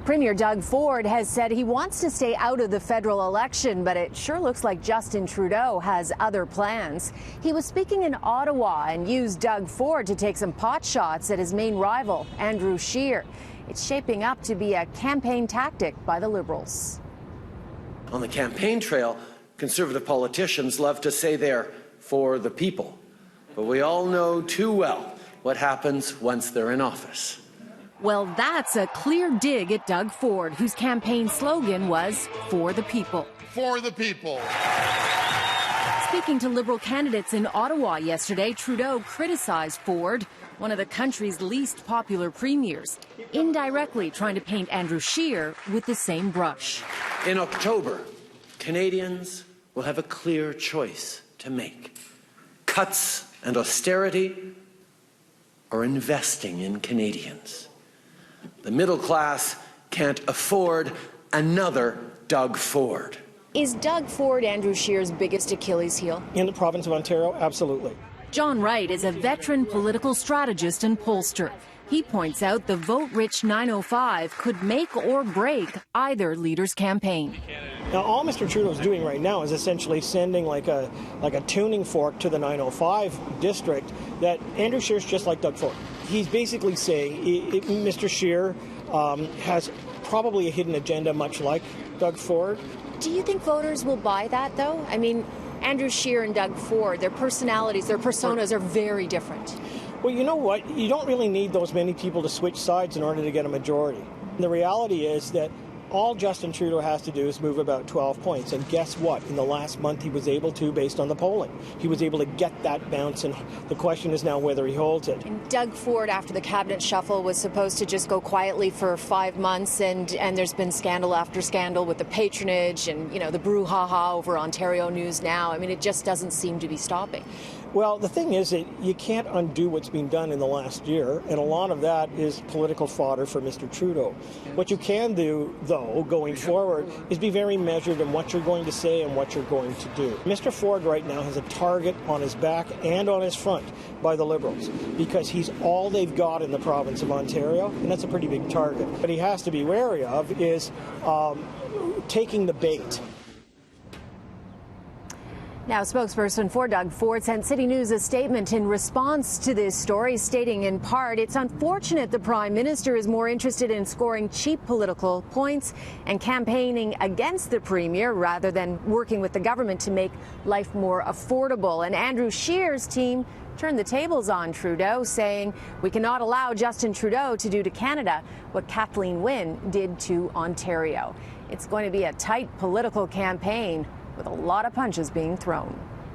Premier Doug Ford has said he wants to stay out of the federal election, but it sure looks like Justin Trudeau has other plans. He was speaking in Ottawa and used Doug Ford to take some pot shots at his main rival, Andrew Scheer. It's shaping up to be a campaign tactic by the Liberals. On the campaign trail, Conservative politicians love to say they're for the people, but we all know too well what happens once they're in office. Well, that's a clear dig at Doug Ford, whose campaign slogan was, "For the people." For the people. Speaking to Liberal candidates in Ottawa yesterday, Trudeau criticized Ford, one of the country's least popular premiers, indirectly trying to paint Andrew Scheer with the same brush. In October, Canadians will have a clear choice to make. Cuts and austerity or investing in Canadians. The middle class can't afford another Doug Ford. Is Doug Ford Andrew Scheer's biggest Achilles heel? In the province of Ontario, absolutely. John Wright is a veteran political strategist and pollster. He points out the vote-rich 905 could make or break either leader's campaign. Now, all Mr. Trudeau is doing right now is essentially sending like a tuning fork to the 905 district that Andrew Scheer's just like Doug Ford. He's basically saying Mr. Scheer has probably a hidden agenda much like Doug Ford. Do you think voters will buy that, though? I mean, Andrew Scheer and Doug Ford, their personalities, their personas are very different. Well, you know what? You don't really need those many people to switch sides in order to get a majority. The reality is that all Justin Trudeau has to do is move about 12 points. And guess what? In the last month, he was able to, based on the polling. He was able to get that bounce, and the question is now whether he holds it. And Doug Ford, after the cabinet shuffle, was supposed to just go quietly for 5 months, and there's been scandal after scandal with the patronage and, you know, the brouhaha over Ontario News Now. I mean, it just doesn't seem to be stopping. Well, the thing is that you can't undo what's been done in the last year, and a lot of that is political fodder for Mr. Trudeau. What you can do, though, going forward, is be very measured in what you're going to say and what you're going to do. Mr. Ford right now has a target on his back and on his front by the Liberals, because he's all they've got in the province of Ontario, and that's a pretty big target. What he has to be wary of is taking the bait. Now, spokesperson for Doug Ford sent CityNews a statement in response to this story, stating in part, "It's unfortunate the Prime Minister is more interested in scoring cheap political points and campaigning against the Premier rather than working with the government to make life more affordable." And Andrew Scheer's team turned the tables on Trudeau, saying, "We cannot allow Justin Trudeau to do to Canada what Kathleen Wynne did to Ontario." It's going to be a tight political campaign with a lot of punches being thrown.